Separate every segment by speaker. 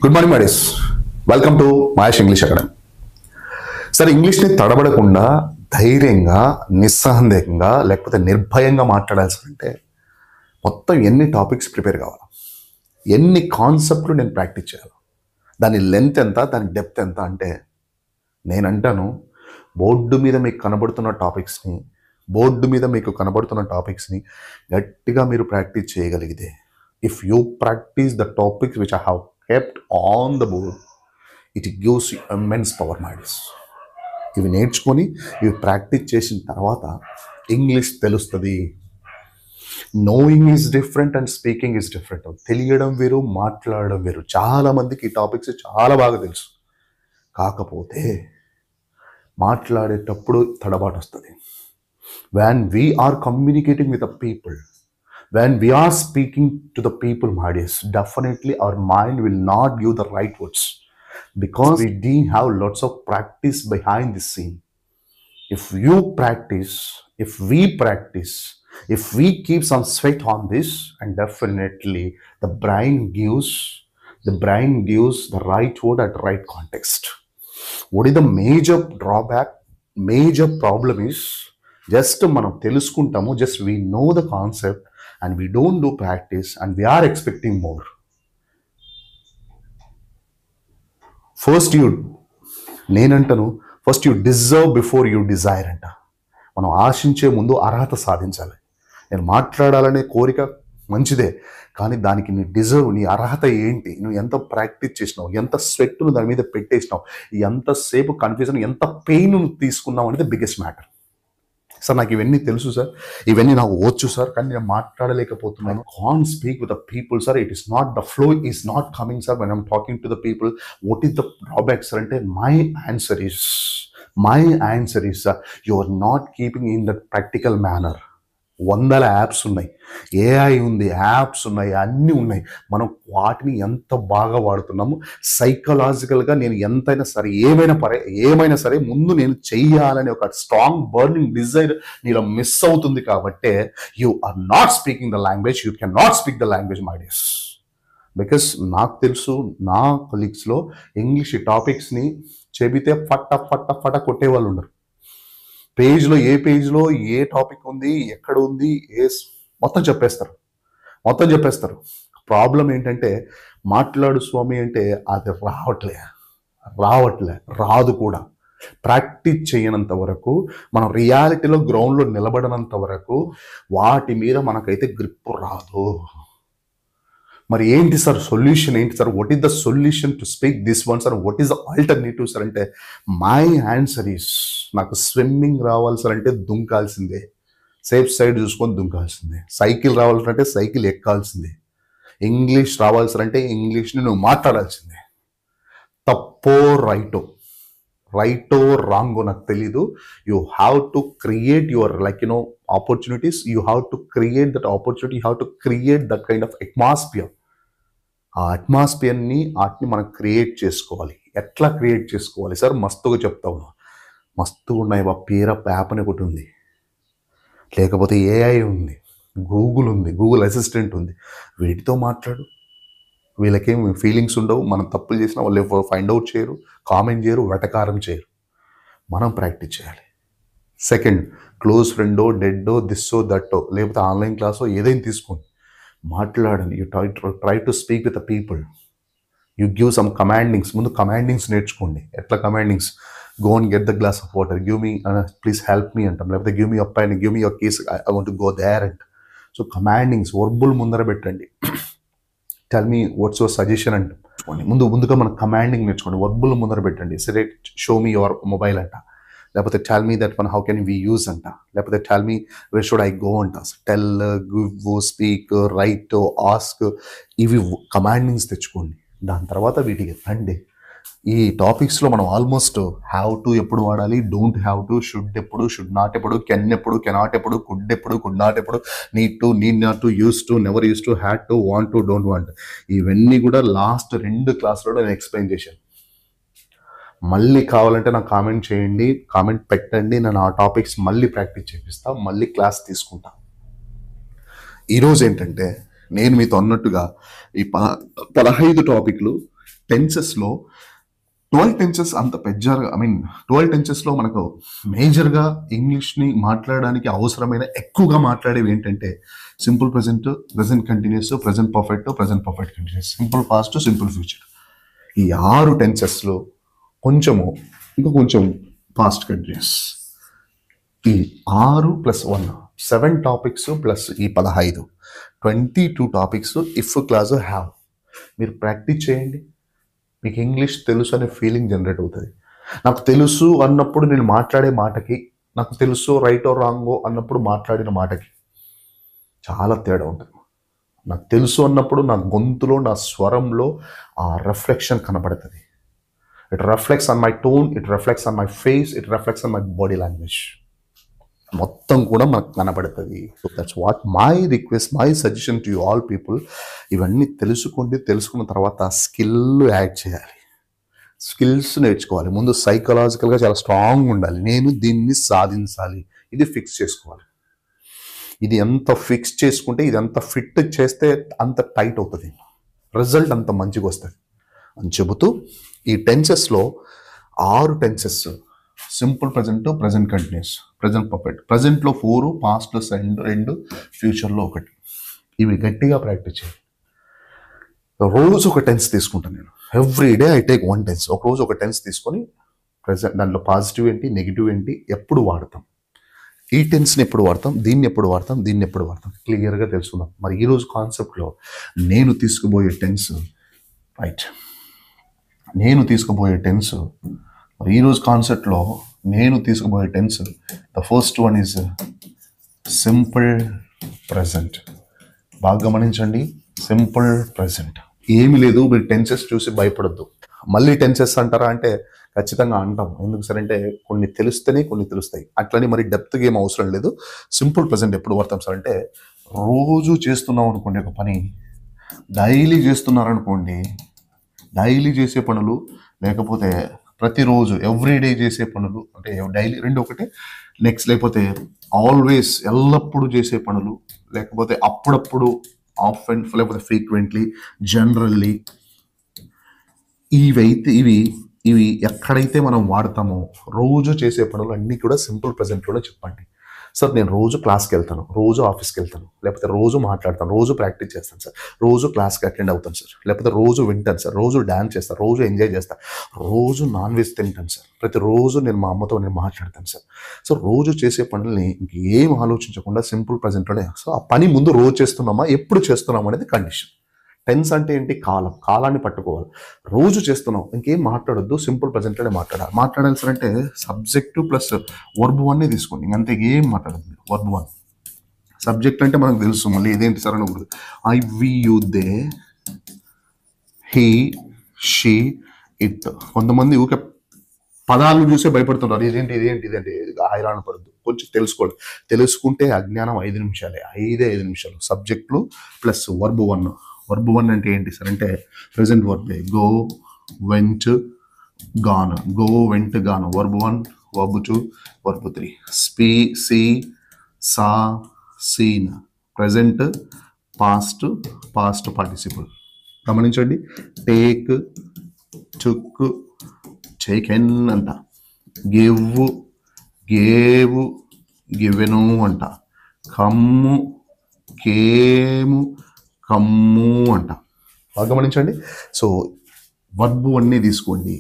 Speaker 1: Good morning ladies. Welcome to Mahesh English academy. సరే, ఇంగ్లీష్ని తడబడకుండా ధైర్యంగా నిస్సందేహంగా లేకపోతే నిర్భయంగా మాట్లాడాల్సిందంటే మొత్తం ఎన్ని టాపిక్స్ ప్రిపేర్ కావాలి, ఎన్ని కాన్సెప్ట్లు నేను ప్రాక్టీస్ చేయాలి, దాని లెంత్ ఎంత, దాని డెప్త్ ఎంత అంటే నేనంటాను బోర్డు మీద మీకు కనబడుతున్న టాపిక్స్ని గట్టిగా మీరు ప్రాక్టీస్ చేయగలిగితే, if you practice the topics which I have kept on the board, it gives you immense power, madness. ఇవి నేర్చుకొని ఇవి ప్రాక్టీస్ చేసిన తర్వాత ఇంగ్లీష్ తెలుస్తుంది. Knowing is different and speaking is different. తెలియడం వేరు, మాట్లాడడం వేరు. చాలామందికి ఈ టాపిక్స్ చాలా బాగా తెలుసు, కాకపోతే మాట్లాడేటప్పుడు తడబాటు వస్తుంది. when we are communicating with the people, when we are speaking to the people, my dears, definitely our mind will not give the right words because we didn't have lots of practice behind the scene. If you practice, if we practice, if we keep some sweat on this, and definitely the brain gives the right word at right context. What is the major drawback, major problem is just మనం తెలుసుకుంటాము, just we know the concept and we don't do practice and we are expecting more. First you deserve before you desire అంట. మనం ఆశించే ముందు అర్హత సాధించాలి. నేను మాట్లాడాలనే కోరిక మంచిదే, కానీ దానికి నీ డిజర్వ్, నీ అర్హత ఏంటి, నువ్వు ఎంత ప్రాక్టీస్ చేసినావు, ఎంత స్వెట్ను దాని మీద పెట్టేసినావు, ఎంతసేపు కన్ఫ్యూజన్, ఎంత పెయిన్ తీసుకున్నావు అనేది బిగ్గెస్ట్ మ్యాటర్. సార్ నాకు ఇవన్నీ తెలుసు సార్, ఇవన్నీ నాకు వచ్చు సార్, కానీ నేను మాట్లాడలేకపోతున్నాను. Can't speak with the people sir, it is not, the flow is not coming sir when I'm talking to the people. What is the drawback sir అంటే my answer is sir, you are not keeping in that practical manner. 100 apps ఉన్నాయి, AI ఉంది, apps ఉన్నాయి, అన్నీ ఉన్నాయి. మనం వాటిని ఎంత బాగా వాడుతున్నాము. సైకలాజికల్గా నేను ఎంతైనా సరే, ఏమైనా సరే ముందు నేను చెయ్యాలని ఒక స్ట్రాంగ్ బర్నింగ్ డిజైర్ నీలో మిస్ అవుతుంది. కాబట్టి you are not speaking the language, you can not speak the language, my dears. Because నాకు తెలుసు, నా కొలీగ్స్లో ఇంగ్లీష్ టాపిక్స్ని చెబితే ఫట కొట్టేవాళ్ళు ఉన్నారు. పేజ్లో ఏ టాపిక్ ఉంది, ఎక్కడ ఉంది, మొత్తం చెప్పేస్తారు. ప్రాబ్లం ఏంటంటే మాట్లాడు స్వామి అంటే అది రాదు కూడా. ప్రాక్టీస్ చేయనంత వరకు, మనం రియాలిటీలో గ్రౌండ్లో నిలబడినంత వరకు వాటి మీద మనకైతే గ్రిప్ రాదు. మరి ఏంటి సార్ సొల్యూషన్, ఏంటి sir, what is the solution to speak this one sir, what is the alternative sir అంటే మై ఆన్సర్ ఈస్, నాకు స్విమ్మింగ్ రావాలి సార్ అంటే దుంకాల్సిందే, సేఫ్ సైడ్ చూసుకొని దుంకాల్సిందే. సైకిల్ రావాలంటే సైకిల్ ఎక్కాల్సిందే. ఇంగ్లీష్ రావాలి సార్ అంటే ఇంగ్లీష్ని నువ్వు మాట్లాడాల్సిందే. తప్పో రైటో రాంగో నాకు తెలీదు. You have to create your opportunities. You have to create that opportunity, you have to create that kind of atmosphere. ఆ అట్మాస్ఫియర్ని వాటిని మనం క్రియేట్ చేసుకోవాలి. ఎట్లా క్రియేట్ చేసుకోవాలి సార్? మస్తుగా చెప్తావు, మస్తుగా ఉన్నాయి. పేరప్ యాప్ అని ఒకటి ఉంది, లేకపోతే ఏఐ ఉంది, గూగుల్ ఉంది, గూగుల్ అసిస్టెంట్ ఉంది. వీటితో మాట్లాడు. వీళ్ళకేం ఫీలింగ్స్ ఉండవు. మనం తప్పులు చేసినా వాళ్ళు ఫైండ్ అవుట్ చేయరు, కామెంట్ చేయరు, వెటకారం చేయరు. మనం ప్రాక్టీస్ చేయాలి. సెకండ్, క్లోజ్ ఫ్రెండో, డెడ్డో, దిస్సో దట్టో, లేకపోతే ఆన్లైన్ క్లాసో ఏదైనా తీసుకోండి, మాట్లాడండి. You try to speak with the people. You give some commandings. ముందు కమాండింగ్స్ నేర్చుకోండి. ఎట్లా commandings? Go and get the glass of water, give me, please help me అంటాం, లేకపోతే give me up and give me your case, I want to go there and. So commandings, verbal ముందర పెట్టండి. Tell me what's your suggestion అంటాం. ముందుగా మనం commanding నేర్చుకోండి, వర్బుల్ ముందర పెట్టండి. సరే, షో మీ యువర్ మొబైల్ అంట, లేకపోతే tell me that one how can we use అంట, లేకపోతే tell me where should I go అంట. Tell, give, speak, write, ask, ఇవి కమాండింగ్స్ తెచ్చుకోండి. దాని తర్వాత వీటికి రండి. ఈ టాపిక్స్లో మనం ఆల్మోస్ట్ హ్యావ్ టు ఎప్పుడు వాడాలి, డోంట్ హ్యావ్ టు, షుడ్ ఎప్పుడు, షుడ్ నాట్ ఎప్పుడు, కెన్ ఎప్పుడు, కెనాట్ ఎప్పుడు, కుడ్ ఎప్పుడు, కుడ్ నాట్ ఎప్పుడు, need to, need not to, use to, never use to, had to, want to, don't want, ఇవన్నీ కూడా లాస్ట్ 2 క్లాసులో నేను ఎక్స్ప్లెయిన్ చేశాను. మళ్ళీ కావాలంటే నాకు కామెంట్ చేయండి, కామెంట్ పెట్టండి. నేను ఆ టాపిక్స్ మళ్ళీ ప్రాక్టీస్ చేపిస్తా, మళ్ళీ క్లాస్ తీసుకుంటా. ఈరోజు ఏంటంటే నేను మీతో అన్నట్టుగా ఈ 15 టాపిక్లు టెన్సెస్లో 12 టెన్సెస్ అంత పెద్దగా, 12 టెన్సెస్లో మనకు మేజర్గా ఇంగ్లీష్ని మాట్లాడడానికి అవసరమైన ఎక్కువగా మాట్లాడేవి ఏంటంటే simple present, present continuous, present perfect, present perfect continuous, simple past, simple future. ఈ 6 టెన్సెస్లో కొంచెం పాస్ట్ కంటిన్యూస్. ఈ 6 + 1 7 టాపిక్స్ ప్లస్ ఈ 15 22 టాపిక్స్ ఇఫ్ క్లాస్ హ్యావ్. మీరు ప్రాక్టీస్ చేయండి, మీకు ఇంగ్లీష్ తెలుసు అనే ఫీలింగ్ జనరేట్ అవుతుంది. నాకు తెలుసు అన్నప్పుడు నేను మాట్లాడే మాటకి, నాకు తెలుసు రైటో రాంగో అన్నప్పుడు మాట్లాడిన మాటకి చాలా తేడా ఉంటుంది. నాకు తెలుసు అన్నప్పుడు నా గొంతులో, నా స్వరంలో ఆ రిఫ్లెక్షన్ కనబడుతుంది. It reflects on my tone, it reflects on my face, it reflects on my body language. మొత్తం కూడా మనకు కనబడుతుంది. So that's what my request, my suggestion to you all people. ఇవన్నీ తెలుసుకున్న తర్వాత స్కిల్ యాడ్ చేయాలి, స్కిల్స్ నేర్చుకోవాలి. ముందు సైకలాజికల్గా చాలా స్ట్రాంగ్ ఉండాలి. నేను దీన్ని సాధించాలి, ఇది ఫిక్స్ చేసుకోవాలి. ఇది ఎంత ఫిక్స్ చేసుకుంటే, ఇది ఎంత ఫిట్ చేస్తే అంత టైట్ అవుతుంది, రిజల్ట్ అంత మంచిగా వస్తుంది అని చెబుతూ ఈ టెన్సెస్లో 6 tenses: simple present, present continuous, present perfect, ప్రెజెంట్లో 4, పాస్ట్లో 2, ఫ్యూచర్లో 1. ఇవి గట్టిగా ప్రాక్టీస్ చేయాలి. రోజు ఒక టెన్స్ తీసుకుంటాను నేను. Every day I take 1 tense. ఒక రోజు ఒక టెన్స్ తీసుకొని ప్రెజెంట్ దాంట్లో పాజిటివ్ ఏంటి, నెగిటివ్ ఏంటి, ఎప్పుడు వాడతాం, ఈ టెన్స్ని ఎప్పుడు వాడతాం, దీన్ని ఎప్పుడు వాడతాం, దీన్ని ఎప్పుడు వాడతాం, క్లియర్గా తెలుసుకుందాం. మరి ఈరోజు కాన్సెప్ట్లో నేను తీసుకుపోయే టెన్స్ మరి ఈరోజు కాన్సెప్ట్లో నేను తీసుకుపోయే tense, the first one is simple present. బాగా గమనించండి, సింపుల్ ప్రెజెంట్. ఏమి లేదు, మీరు టెన్సెస్ చూసి భయపడద్దు. మళ్ళీ టెన్సెస్ అంటారా అంటే ఖచ్చితంగా అంటాం. ఎందుకు సార్ అంటే కొన్ని తెలుస్తేనే కొన్ని తెలుస్తాయి. అట్లని మరి డెప్త్గా ఏం అవసరం లేదు. సింపుల్ ప్రెజెంట్ ఎప్పుడు వాడతాం సార్ అంటే, రోజు చేస్తున్నాం అనుకోండి ఒక పని, డైలీ చేస్తున్నారనుకోండి, డైలీ చేసే పనులు, లేకపోతే ప్రతిరోజు ఎవ్రీడే చేసే పనులు, అంటే డైలీ 2 ఒకటే. నెక్స్ట్ లేకపోతే ఆల్వేస్ ఎల్లప్పుడూ చేసే పనులు, లేకపోతే అప్పుడప్పుడు, ఆఫెన్, లేకపోతే ఫ్రీక్వెంట్లీ, జనరల్లీ. ఇవి ఎక్కడైతే మనం వాడతామో రోజు చేసే పనులు అన్నీ కూడా సింపుల్ ప్రెజెంట్లోనే చెప్పండి. సార్ నేను రోజు క్లాస్కి వెళ్తాను, రోజు ఆఫీస్కి వెళ్తాను, లేకపోతే రోజు మాట్లాడతాను, రోజు ప్రాక్టీస్ చేస్తాను సార్, రోజు క్లాస్కి అటెండ్ అవుతాను సార్, లేకపోతే రోజు వింటాను సార్, రోజు డ్యాన్స్ చేస్తాను, రోజు ఎంజాయ్ చేస్తాను, రోజు నాన్ వెజ్ తింటాను సార్, ప్రతిరోజు నేను మా అమ్మతో మాట్లాడతాను సార్. సో రోజు చేసే పనుల్ని ఇంకేం ఆలోచించకుండా సింపుల్ ప్రెజెంట్లోనే. సో ఆ పని ముందు రోజు చేస్తున్నామా, ఎప్పుడు చేస్తున్నామా అనేది కండిషన్. టెన్స్ అంటే ఏంటి? కాలాన్ని పట్టుకోవాలి. రోజు చేస్తున్నాం, ఇంకేం మాట్లాడొద్దు, సింపుల్ ప్రెజెంట్లోనే మాట్లాడాలి సార్ అంటే సబ్జెక్టు ప్లస్ వర్బ్ 1 తీసుకోండి, ఇంకంతే, ఏం మాట్లాడదు. వర్బ్ 1 సబ్జెక్ట్ అంటే మనకు తెలుసు, మళ్ళీ ఇదేంటి సార్ అనకూడదు. I, we, you, they, he, she, it. కొంతమంది ఊకే పదాలను చూసే భయపడుతుంటారు, ఇదేంటి హైరాణ పడద్దు. కొంచెం తెలుసుకోండి. తెలుసుకుంటే అజ్ఞానం 5 నిమిషాలే, 5 నిమిషాలు. సబ్జెక్టులు ప్లస్ వర్బ్ 1. వర్బ్ 1 అంటే ఏంటి సార్ అంటే ప్రెజెంట్ వర్బే. Go, went, gone. Go, went, gone. Verb 1, verb 2, verb 3. See, saw, seen. Present, past participle. గమనించండి. టేక్, టుక్, టేకెన్ అంట. గివ్, గేవ్, గివెను అంట. కమ్ము, కేము, కమ్ము అంట. బాగా గమనించండి. సో వర్బ్ 1 తీసుకోండి.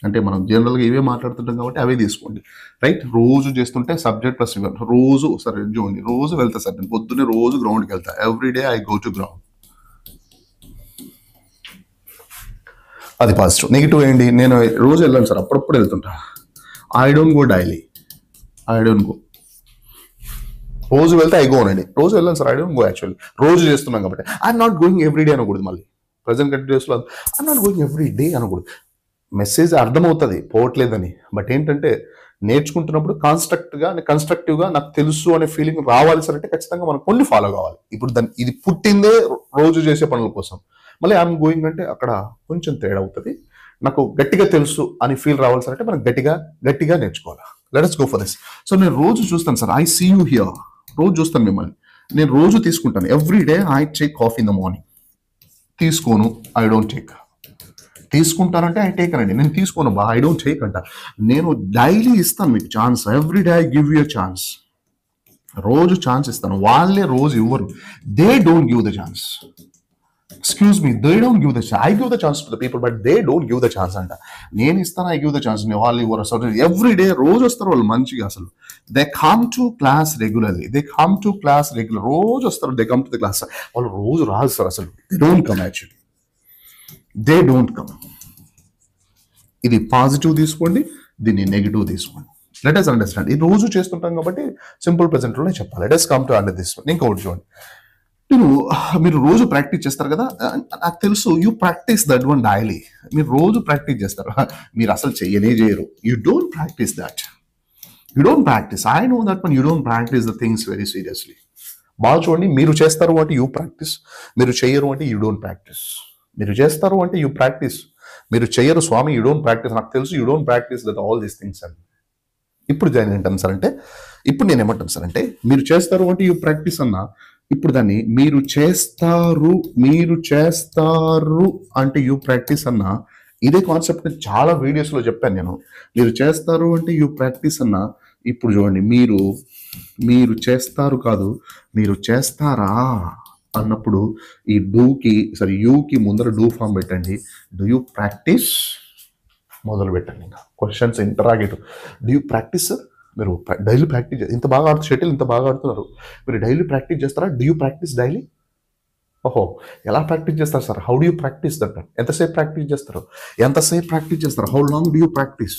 Speaker 1: అంటే మనం జనరల్గా ఇవే మాట్లాడుతుంటాం కాబట్టి అవే తీసుకోండి, రైట్. రోజు చేస్తుంటే సబ్జెక్ట్ ప్లస్ రోజు. సరే చూడండి, రోజు వెళ్తా సార్ నేను, పొద్దున్నే రోజు గ్రౌండ్కి వెళ్తా. Everyday I go to ground. అది పాజిటివ్. నెగిటివ్ ఏంటి? నేను రోజు వెళ్ళాను సార్, అప్పుడప్పుడు వెళ్తుంటా. I don't go daily, I don't go. రోజు వెళ్తే ఐ గో అనండి. రోజు వెళ్ళాను sir, I don't go. Actually రోజు చేస్తున్నాం కాబట్టి I'm not going every day అనకూడదు. మళ్ళీ ప్రజెంట్ కంటిన్యూస్లో I'm not going every day అనకూడదు. మెసేజ్ అర్థమవుతుంది పోవట్లేదని, బట్ ఏంటంటే నేర్చుకుంటున్నప్పుడు కన్స్ట్రక్టివ్గా నాకు తెలుసు అనే ఫీలింగ్ రావాలి సార్ అంటే ఖచ్చితంగా మనం కొన్ని ఫాలో కావాలి. ఇప్పుడు ఇది పుట్టిందే రోజు చేసే పనుల కోసం. మళ్ళీ ఐఎమ్ గోయింగ్ అంటే అక్కడ కొంచెం తేడా అవుతుంది. నాకు గట్టిగా తెలుసు అని ఫీల్ రావాలి సార్ అంటే మనం గట్టిగా నేర్చుకోవాలి. Let's go for this. So నేను రోజు చూస్తాను sir, I see you here. రోజు చూస్తాను మిమ్మల్ని, నేను రోజు తీసుకుంటాను. Every day I take coffee in the morning. తీసుకోను, ఐ డోంట్ టేక్. తీసుకుంటానంటే ఐ టేక్ అండి, నేను తీసుకోను బా, ఐ డోంట్ టేక్ అంట. నేను డైలీ ఇస్తాను మీకు chance, every day I give you chance. రోజు ఛాన్స్ ఇస్తాను, వాళ్ళే రోజు ఇవ్వరు. They don't give the chance. Excuse me, they don't give the chance. I give the chance to the people, but they don't give the chance అంట. నేను ఇస్తాను, I give the chance. వాళ్ళు ఇవ్వరు. అసలు ఎవ్రీ డే రోజు వస్తారు వాళ్ళు మంచిగా. అసలు they come to class regularly, రోజు వస్తారు. They come to the class. వాళ్ళు రోజు రాదు సార్, అసలు they don't come actually, they don't come. ఇది పాజిటివ్ తీసుకోండి, దీన్ని నెగిటివ్ తీసుకోండి. Let us understand. ఇది రోజు చేస్తుంటాం కాబట్టి సింపుల్ ప్రెజెంట్లోనే చెప్పాలి. Let us come to under this. ఇంకొకటి చూడండి, మీరు రోజు ప్రాక్టీస్ చేస్తారు కదా, నాకు తెలుసు you practice that one daily. మీరు రోజు ప్రాక్టీస్ చేస్తారు, మీరు అసలు చేయరు. You don't practice that, you don't practice. I know that one, you don't practice the things very seriously. బాగా చూడండి, మీరు చేస్తారు అంటే యూ ప్రాక్టీస్, మీరు చేయరు అంటే యూ డోంట్ ప్రాక్టీస్. మీరు చేస్తారు అంటే యూ ప్రాక్టీస్, మీరు చేయరు స్వామి, యూ డోంట్ ప్రాక్టీస్. నాకు తెలుసు you don't practice that all these things అని. ఇప్పుడు నేను ఏంటాను సార్ అంటే, ఇప్పుడు నేను ఏమంటాను సార్ అంటే, మీరు చేస్తారు అంటే యూ ప్రాక్టీస్ అన్నా, ఇప్పుడు దాన్ని మీరు చేస్తారు అంటే యూ ప్రాక్టీస్ అన్నా, ఇదే కాన్సెప్ట్ చాలా వీడియోస్లో చెప్పాను నేను. మీరు చేస్తారు అంటే యూ ప్రాక్టీస్ అన్నా, ఇప్పుడు చూడండి, మీరు చేస్తారు కాదు, మీరు చేస్తారా అన్నప్పుడు ఈ యూకి ముందర డూ ఫామ్ పెట్టండి. డూ యూ ప్రాక్టీస్ మొదలు పెట్టండి. ఇంకా questions interrogative. Do you practice sir? మీరు డైలీ ప్రాక్టీస్ ఇంత బాగా షటిల్ ఇంత బాగా ఆడుతున్నారు, మీరు డైలీ ప్రాక్టీస్ చేస్తారా? Do you practice daily? ఓహో, ఎలా ప్రాక్టీస్ చేస్తారు sir? How do you practice that? ఎంతసేపు ప్రాక్టీస్ చేస్తారు? How long do you practice?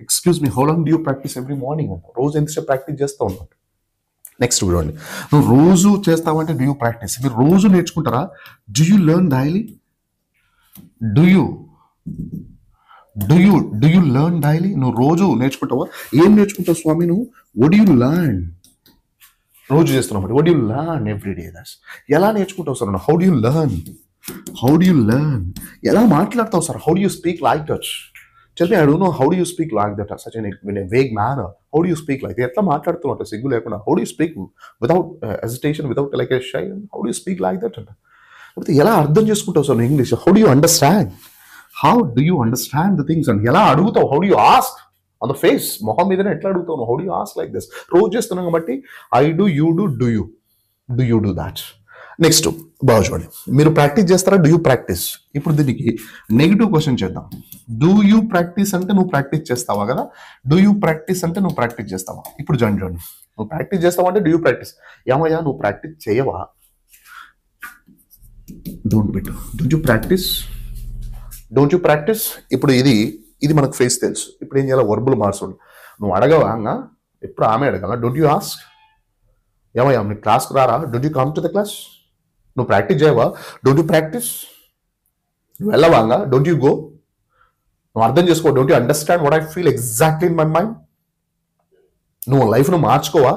Speaker 1: Excuse me, how long do you practice every morning అంట. రోజు ఎంతసేపు ప్రాక్టీస్ చేస్తూ ఉన్నాడు. నెక్స్ట్ చూడండి, నువ్వు రోజు చేస్తావంటే డూ యూ ప్రాక్టీస్. మీరు రోజు నేర్చుకుంటారా? Do you learn daily? Do you learn daily? నువ్వు రోజు నేర్చుకుంటావా? ఏం నేర్చుకుంటావు స్వామి నువ్వు? What you learn? రోజు చేస్తున్నావు, what you learn every day? That's ఎలా నేర్చుకుంటావు sir? How do you learn? ఎలా మాట్లాడతావు sir? How do you speak like that? Tell me, I don't know, how do you speak like that, such in a vague manner? How do you speak like that? ఎట్లా మాట్లాడుతున్నావు సిగ్గు లేకుండా? How do you speak without hesitation, without like a shy? How do you speak like that? ఎలా అర్థం చేసుకుంటావు sir English? How do you understand? How do you understand the things? And ఎలా అడుగుతావు? How do you ask? On the face, మొహం మీదనే ఎట్లా అడుగుతావు? How do you ask like this? రోజు చేస్తున్నాం కాబట్టి I do, you do that. Next బాగా చూడండి, మీరు ప్రాక్టీస్ చేస్తారా? Do you practice? ఇప్పుడు దీనికి నెగిటివ్ క్వశ్చన్ చేద్దాం. డూ యూ ప్రాక్టీస్ అంటే నువ్వు ప్రాక్టీస్ చేస్తావా కదా, డూ యూ ప్రాక్టీస్ అంటే నువ్వు ప్రాక్టీస్ చేస్తావా? ఇప్పుడు చూడండి, నువ్వు ప్రాక్టీస్ చేస్తావా అంటే డూ యూ ప్రాక్టీస్. ఏమయ్యా నువ్వు ప్రాక్టీస్ చేయవా? Don't you practice? ఇప్పుడు ఇది మనకు ఫేస్ తెలుసు. ఇప్పుడు ఏం చేయాలి? వర్బులు మార్చుకోండి. నువ్వు అడగవా? ఎప్పుడు ఆమె అడగాల. Don't you ask? ఏమయ్యా నీ క్లాస్కి రారా? Don't you come to the class? నువ్వు ప్రాక్టీస్ చేయవా? Don't you practice? నువ్వు వెళ్ళవా? Don't you go? నువ్వు అర్థం చేసుకో. Don't you understand what I feel exactly in my mind? నువ్వు లైఫ్ను మార్చుకోవా?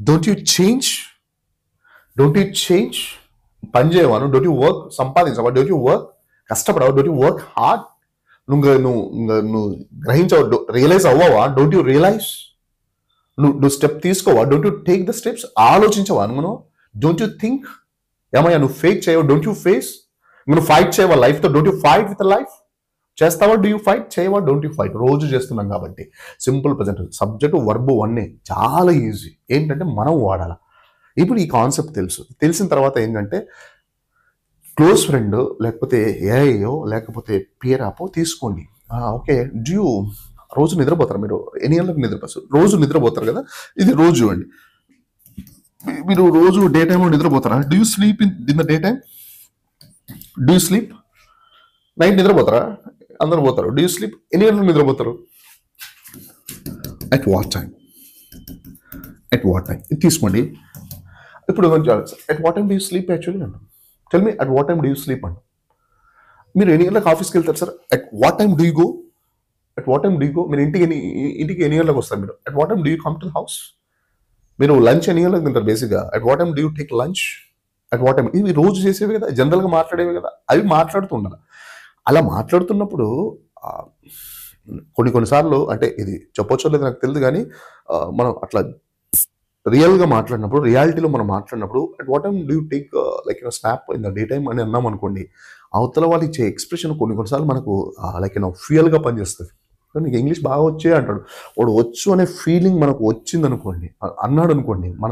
Speaker 1: Don't you change? పని చేయవా? Don't you work? సంపాదించవా? Don't you work? కష్టపడవా? Don't you work hard? నువ్వు గ్రహించవు, రియలైజ్ అవ్వవా? Don't you realise? నువ్వు step తీసుకోవా? Don't you take the steps? ఆలోచించవా? నువ్వు డోంట్ యూ థింక్? ఏమయ్యా నువ్వు ఫేక్ చేయవా? Don't you face? నువ్వు ఫైట్ చేయవా లైఫ్తో? Don't you fight with life? చేస్తావా? Do you fight? చేయవా? Don't you fight? రోజు చేస్తున్నాం కాబట్టి సింపుల్ ప్రజెంట్ సబ్జెక్టు వర్బు వన్నే చాలా ఈజీ. ఏంటంటే మనం వాడాలి. ఇప్పుడు ఈ కాన్సెప్ట్ తెలిసిన తర్వాత ఏంటంటే క్లోజ్ ఫ్రెండ్ లేకపోతే ఏఐయో లేకపోతే పియర్ యాపో తీసుకోండి. ఓకే, రోజు నిద్రపోతారు మీరు? ఎన్ని గంటలకు నిద్రపోతారు? రోజు నిద్రపోతారు కదా, ఇది రోజు చూడండి. మీరు రోజు డే టైంలో నిద్రపోతారా? Do you sleep in the day time? Do you sleep? Night నిద్రపోతారా? అందరూ పోతారు. Do you sleep? ఎన్ని గంటలకు నిద్రపోతారు? At what time? ఇది తీసుకోండి. ఇప్పుడు at what time do you sleep actually అండి? Tell me, at what time do you sleep అండి? మీరు ఎన్ని గంటలకు ఆఫీస్కి వెళ్తారు sir? At what time do you go? మీరు ఇంటికి ఎన్ని గంటలకు వస్తారు? మీరు at what time do you come to the house? మీరు లంచ్ ఎన్ని గంటలకు తింటారు బేసిక్గా? At what time do you take lunch? At what time? ఇవి రోజు చేసేవి కదా, జనరల్గా మాట్లాడేవి కదా, అవి మాట్లాడుతూ ఉండాలి. అలా మాట్లాడుతున్నప్పుడు కొన్నిసార్లు అంటే ఇది చెప్పొచ్చో లేదో నాకు తెలియదు కానీ మనం అట్లా రియల్గా మాట్లాడినప్పుడు, రియాలిటీలో మనం మాట్లాడినప్పుడు at what time do you take like snap in the day time అని అన్నాం అనుకోండి, అవతల వాళ్ళు ఇచ్చే ఎక్స్ప్రెషన్ కొన్ని కొన్నిసార్లు మనకు లైక్ ఫ్యూయల్గా పనిచేస్తుంది. నీకు ఇంగ్లీష్ బాగా వచ్చే అంటాడు, వాడు వచ్చు అనే ఫీలింగ్ మనకు వచ్చింది అనుకోండి, అన్నాడు అనుకోండి, మన